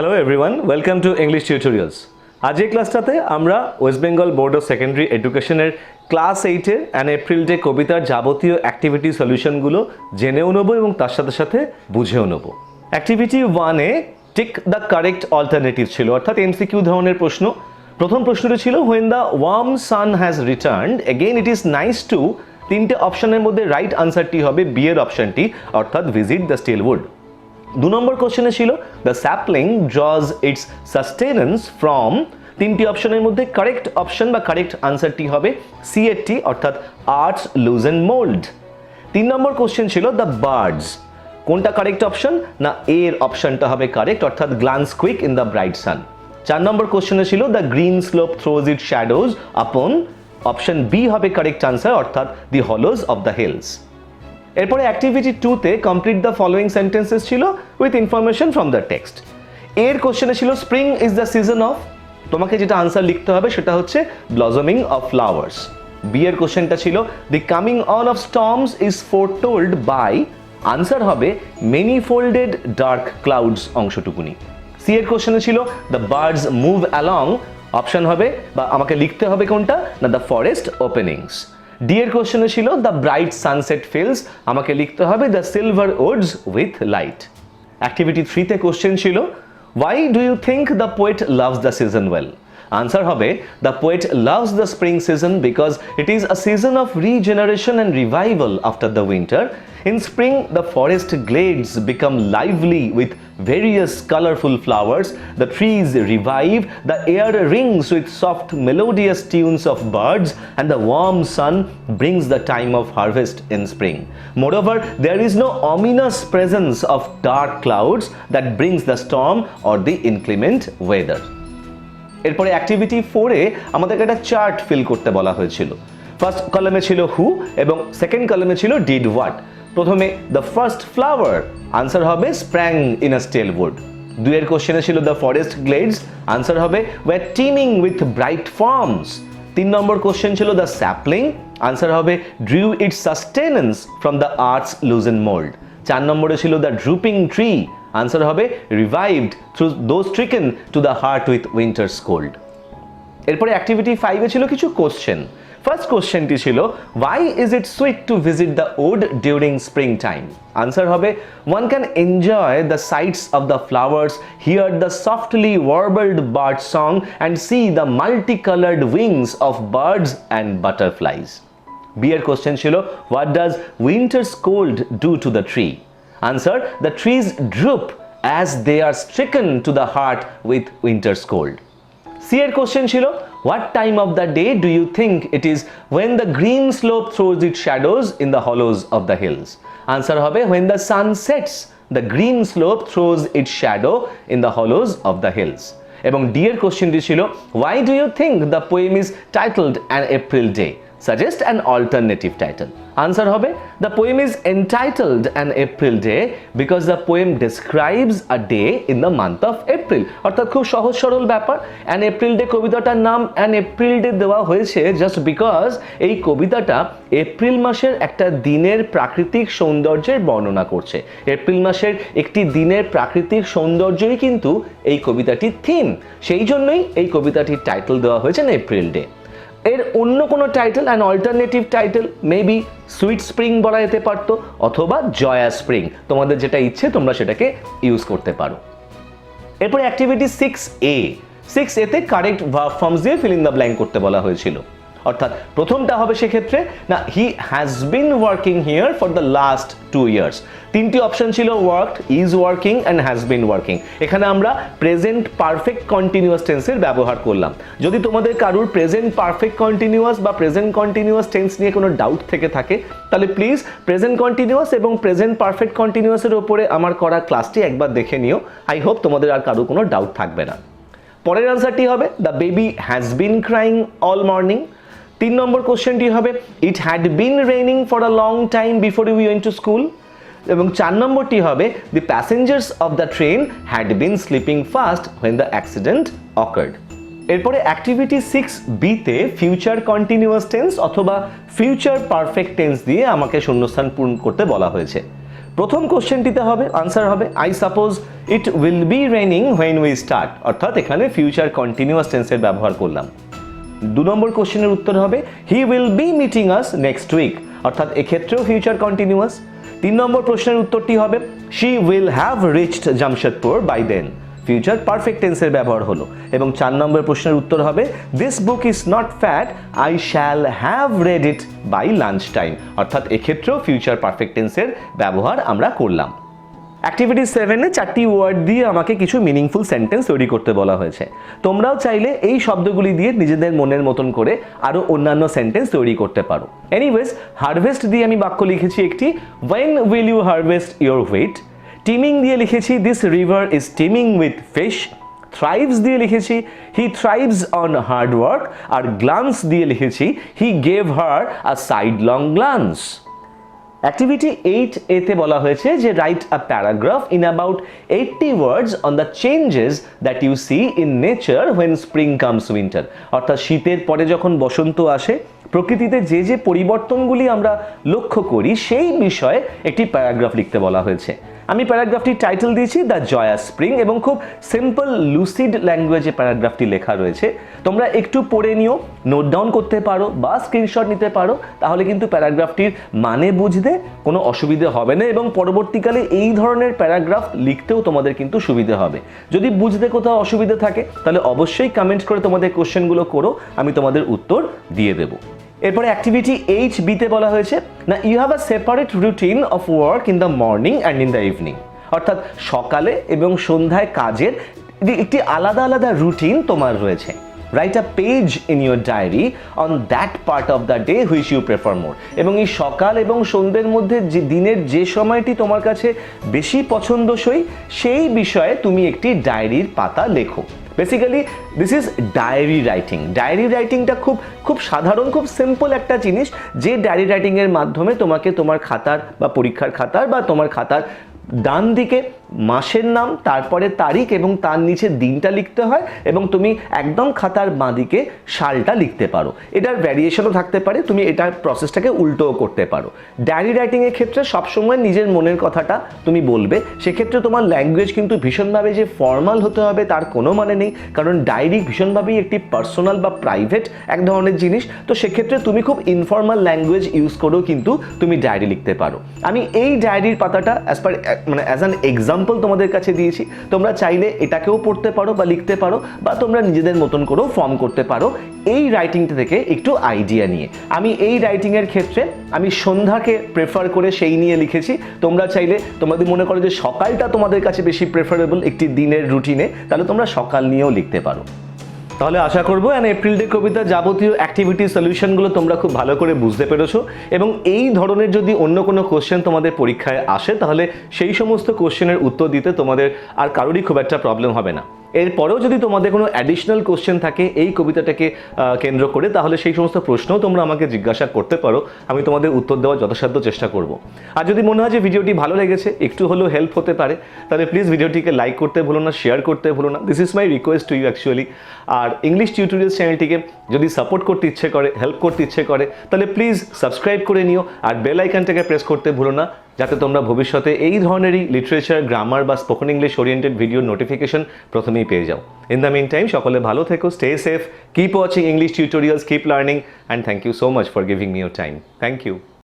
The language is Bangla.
Hello everyone, welcome to English tutorials. আজ এই ক্লাসটাতে আমরা West Bengal board of secondary এডুকেশনের ক্লাস 8-এর অ্যান এপ্রিল ডে কবিতার যাবতীয় অ্যাক্টিভিটি সলিউশনগুলো জেনেও নেবো এবং তার সাথে সাথে বুঝেও নেবো। অ্যাক্টিভিটি 1-এ টিক দ্য কারেক্ট অল্টারনেটিভ ছিল, অর্থাৎ এমসিকিউ ধরনের প্রশ্ন। প্রথম প্রশ্নটি ছিল when the warm sun has returned again it is nice to, তিনটে অপশনের মধ্যে রাইট আনসারটি হবে বি এর অপশনটি, অর্থাৎ ভিজিট দ্য স্টিল উড। 2 নম্বর কোশ্চেনে ছিল the sapling ড্রজ it's sustenance from, তিনটি অপশনের মধ্যে কারেক্ট অপশন বা কারেক্ট আনসারটি হবে সি এরটি, অর্থাৎ arts loosened mould. 3 number question ছিল দ্য বার্ডস, কোনটা কারেক্ট অপশন না এর অপশনটা হবে কারেক্ট, অর্থাৎ glance quick in the bright sun. 4 নম্বর কোশ্চেনে ছিল the green slope throws it shadows আপন, অপশন বি হবে কারেক্ট আনসার, অর্থাৎ the hollows of the hills. এরপরে অ্যাক্টিভিটি 2-তে কমপ্লিট দ্য ফলোয়িং সেন্টেন্সেস ছিল with information from the text. এর কোশ্চেনে ছিল spring is the season of, তোমাকে যেটা আনসার লিখতে হবে সেটা হচ্ছে ব্লজমিং অফ ফ্লাওয়ার্স। বি এর কোশ্চেনটা ছিল the coming on of storms is foretold by, answer হবে মেনি ফোল্ডেড ডার্ক ক্লাউডস অংশটুকুনি। সি এর কোশ্চেনে ছিল the birds move along, option হবে বা আমাকে লিখতে হবে কোনটা না দ্য ফরেস্ট ওপেনিংস। ডি এর কোশ্চেনে ছিল দ্য ব্রাইট সানসেট ফিলস, আমাকে লিখতে হবে the silver woods with light. Activity 3-তে কোশ্চেন ছিল why do you think the poet loves the season well, answer হবে the poet loves the spring season because it is a season of regeneration and revival after the winter. In spring, the forest glades become lively with various colorful flowers, the trees revive, the air rings with soft melodious tunes of birds, and the warm sun brings the time of harvest in spring. Moreover, there is no ominous presence of dark clouds that brings the storm or the inclement weather. এরপরে অ্যাক্টিভিটি 4-এ আমাদেরকে একটা চার্ট ফিল করতে বলা হয়েছিল। ফার্স্ট কলামে ছিল হু এবং সেকেন্ড কলামে ছিল ডিড হোয়াট। প্রথমে দ্য ফার্স্ট ফ্লাওয়ার, আনসার হবে sprang in a still wood. 2 এর কোশ্চেনে ছিল দ্য ফরেস্ট গ্লেডস, আনসার হবে were teeming with bright forms. 3 number question ছিল দ্য স্যাপলিং, আনসার হবে drew its sustenance from the earth's loosened mould. 4 নম্বরে ছিল দ্য ড্রুপিং ট্রি, আনসার হবে revived through those stricken to the heart with winter's cold. এরপরে অ্যাক্টিভিটি 5-এ ছিল কিছু কোশ্চেন। ফার্স্ট কোশ্চেনটি ছিল why is it sweet to visit the wood during springtime, answer হবে one can enjoy the sights of the flowers, hear the softly warbled bird song and see the multicolored wings of birds and butterflies. B এর কোশ্চেন ছিল what does winter's cold do to the tree, answer the trees droop as they are stricken to the heart with winter's cold. C এর কোশ্চেন ছিল what time of the day do you think it is when the green slope throws its shadows in the hollows of the hills, answer হবে when the sun sets the green slope throws its shadow in the hollows of the hills. এবং D এর কোশ্চেনটি ছিল why do you think the poem is titled an April day, suggest an alternative title, answer হবে the poem is entitled an April day because the poem describes a day in the month of April, অর্থাৎ খুব সহজ সরল ব্যাপার। অ্যান এপ্রিল ডে কবিতাটার নাম অ্যান এপ্রিল ডে দেওয়া হয়েছে জাস্ট বিকজ এই কবিতাটা এপ্রিল মাসের একটা দিনের প্রাকৃতিক সৌন্দর্যের বর্ণনা করছে। এপ্রিল মাসের একটি দিনের প্রাকৃতিক সৌন্দর্যই কিন্তু এই কবিতাটির থিম, সেই জন্যই এই কবিতাটির টাইটেল দেওয়া হয়েছে অ্যান এপ্রিল ডে। এর অন্য কোনো title and alternative title maybe sweet spring বলা যেতে পারতো অথবা জয়া স্প্রিং, তোমাদের যেটা ইচ্ছে তোমরা সেটাকে ইউজ করতে পারো। এরপরে অ্যাক্টিভিটি 6A-তে কারেক্ট ভার্ব ফর্মস দিয়ে ফিল ইন দ্য ব্ল্যাঙ্ক করতে বলা হয়েছিল, অর্থাৎ প্রথমটা হবে সেক্ষেত্রে না he has been working here for the last 2 years। 3টি অপশন ছিল worked, is working and has been working. এখানে আমরা প্রেজেন্ট পারফেক্ট কন্টিনিউয়াস টেন্সের ব্যবহার করলাম। যদি তোমাদের কারুর প্রেজেন্ট পারফেক্ট কন্টিনিউয়াস বা প্রেজেন্ট কন্টিনিউয়াস টেন্স নিয়ে কোনো ডাউট থেকে থাকে তাহলে প্লিজ প্রেজেন্ট কন্টিনিউয়াস এবং প্রেজেন্ট পারফেক্ট কন্টিনিউয়াসের ওপরে আমার করা ক্লাসটি একবার দেখে নিও। আই হোপ তোমাদের আর কারো কোনো ডাউট থাকবে না। পরের আনসারটি হবে the baby has been crying all morning. 3 number কোশ্চেনটি হবে it had been raining for a long time before we went to school. এবং 4 নম্বরটি হবে the passengers of the train had been sleeping fast when the accident occurred. এরপরে অ্যাক্টিভিটি 6B-তে ফিউচার কন্টিনিউয়াস টেন্স অথবা ফিউচার পারফেক্ট টেন্স দিয়ে আমাকে শূন্যস্থান পূরণ করতে বলা হয়েছে। প্রথম কোশ্চেনটিতে হবে আনসার হবে I suppose it will be raining when we start, অর্থাৎ এখানে ফিউচার কন্টিনিউয়াস টেন্সের ব্যবহার করলাম। 2 নম্বর কোশ্চেনের উত্তর হবে he will be meeting us next week, অর্থাৎ এক্ষেত্রেও ফিউচার কন্টিনিউয়াস। 3 নম্বর প্রশ্নের উত্তরটি হবে she will have reached Jamshedpur by then, future perfect টেন্সের ব্যবহার হলো। এবং 4 নম্বর প্রশ্নের উত্তর হবে this book is not fat I shall have read it by lunch time, অর্থাৎ এক্ষেত্রেও ফিউচার পারফেক্ট টেন্সের ব্যবহার আমরা করলাম। অ্যাক্টিভিটি 7-এ 4টি ওয়ার্ড দিয়ে আমাকে কিছু মিনিংফুল সেন্টেন্স তৈরি করতে বলা হয়েছে। তোমরাও চাইলে এই শব্দগুলি দিয়ে নিজেদের মনের মতন করে আরও অন্যান্য সেন্টেন্স তৈরি করতে পারো। এনিওয়েজ, হারভেস্ট দিয়ে আমি বাক্য লিখেছি একটি, when will you harvest your wheat। Teeming দিয়ে লিখেছি this river is teeming with fish. Thrives দিয়ে লিখেছি he thrives on hard work. আর গ্লান্স দিয়ে লিখেছি he gave her a sidelong glance. Activity 8A-তে বলা হয়েছে যে write a paragraph in about 80 words on the changes that you see in nature when spring comes winter, অর্থাৎ শীতের পরে যখন বসন্ত আসে প্রকৃতিতে যে যে পরিবর্তনগুলি আমরা লক্ষ্য করি সেই বিষয়ে একটি প্যারাগ্রাফ লিখতে বলা হয়েছে। আমি প্যারাগ্রাফটির টাইটেল দিয়েছি দ্য জয়াস স্প্রিং এবং খুব সিম্পল লুসিড ল্যাঙ্গুয়েজে প্যারাগ্রাফটি লেখা রয়েছে। তোমরা একটু পড়ে নিও, নোট ডাউন করতে পারো বা স্ক্রিনশট নিতে পারো, তাহলে কিন্তু প্যারাগ্রাফটির মানে বুঝতে কোনো অসুবিধে হবে না এবং পরবর্তীকালে এই ধরনের প্যারাগ্রাফ লিখতেও তোমাদের কিন্তু সুবিধে হবে। যদি বুঝতে কোথাও অসুবিধে থাকে তাহলে অবশ্যই কমেন্ট করে তোমাদের কোশ্চেনগুলো করো, আমি তোমাদের উত্তর দিয়ে দেবো। এরপরে অ্যাক্টিভিটি 8B-তে বলা হয়েছে না you have a separate routine of work in the morning and in the evening, অর্থাৎ সকালে এবং সন্ধ্যায় কাজের একটি আলাদা আলাদা রুটিন তোমার রয়েছে। Write a page in your diary on that part of the day which you prefer more, এবং এই সকাল এবং সন্ধ্যের মধ্যে যে দিনের যে সময়টি তোমার কাছে বেশি পছন্দসই সেই বিষয়ে তুমি একটি ডায়েরির পাতা লেখো। Basically this is diary writing. Diary রাইটিংটা খুব সাধারণ, খুব সিম্পল একটা জিনিস, যে ডায়েরি রাইটিংয়ের মাধ্যমে তোমাকে তোমার খাতার বা পরীক্ষার খাতার বা তোমার খাতার ডান দিকে মাসের নাম, তারপরে তারিখ এবং তার নিচে দিনটা লিখতে হয় এবং তুমি একদম খাতার বাঁ দিকে সালটা লিখতে পারো। এটার ভ্যারিয়েশনও থাকতে পারে, তুমি এটার প্রসেসটাকে উল্টোও করতে পারো। ডায়েরি রাইটিংয়ের ক্ষেত্রে সবসময় নিজের মনের কথাটা তুমি বলবে, সেক্ষেত্রে তোমার ল্যাঙ্গুয়েজ কিন্তু ভীষণভাবে যে ফর্মাল হতে হবে তার কোনো মানে নেই, কারণ ডায়েরি ভীষণভাবেই একটি পার্সোনাল বা প্রাইভেট এক ধরনের জিনিস। তো সেক্ষেত্রে তুমি খুব ইনফর্মাল ল্যাঙ্গুয়েজ ইউজ করেও কিন্তু তুমি ডায়েরি লিখতে পারো। আমি এই ডায়েরির পাতাটা অ্যাজ অ্যান এক্সাম্পল তোমাদের কাছে দিয়েছি, তোমরা চাইলে এটাকেও পড়তে পারো বা লিখতে পারো বা তোমরা নিজেদের মতন করেও ফর্ম করতে পারো এই রাইটিংটা থেকে একটু আইডিয়া নিয়ে। আমি এই রাইটিংয়ের ক্ষেত্রে আমি সন্ধ্যাকে প্রেফার করে সেই নিয়ে লিখেছি। তোমরা চাইলে তোমাদের মনে করো যে সকালটা তোমাদের কাছে বেশি প্রেফারেবল একটি দিনের রুটিনে, তাহলে তোমরা সকাল নিয়েও লিখতে পারো। তাহলে আশা করবো এপ্রিল ডে কবিতার যাবতীয় অ্যাক্টিভিটি সলিউশনগুলো তোমরা খুব ভালো করে বুঝতে পেরেছো এবং এই ধরনের যদি অন্য কোনো কোশ্চেন তোমাদের পরীক্ষায় আসে তাহলে সেই সমস্ত কোশ্চেনের উত্তর দিতে তোমাদের আর কারোরই খুব একটা প্রবলেম হবে না। এরপরেও যদি তোমাদের কোনো অ্যাডিশনাল কোশ্চেন থাকে এই কবিতাটাকে কেন্দ্র করে, তাহলে সেই সমস্ত প্রশ্নও তোমরা আমাকে জিজ্ঞাসা করতে পারো, আমি তোমাদের উত্তর দেওয়ার যথাসাধ্য চেষ্টা করব। আর যদি মনে হয় যে ভিডিওটি ভালো লেগেছে, একটু হলেও হেল্প হতে পারে, তাহলে প্লিজ ভিডিওটিকে লাইক করতে ভুলো না, শেয়ার করতে ভুলো না। This is my request to you actually. আর ইংলিশ টিউটোরিয়ালস চ্যানেলটিকে যদি সাপোর্ট করতে ইচ্ছে করে, হেল্প করতে ইচ্ছে করে, তাহলে প্লিজ সাবস্ক্রাইব করে নিও আর বেল আইকনটাকে প্রেস করতে ভুলো না, যাতে তোমরা ভবিষ্যতে এই ধরনেরই লিটারেচার, গ্রামার বা স্পোকেন ইংলিশ ওরিয়েন্টেড ভিডিওর নোটিফিকেশন প্রথমেই পেয়ে যাও। ইন দ্য মিন টাইম সকলে ভালো থেকো, stay safe, keep watching English tutorials, keep learning, and thank you so much for giving me your time. Thank you.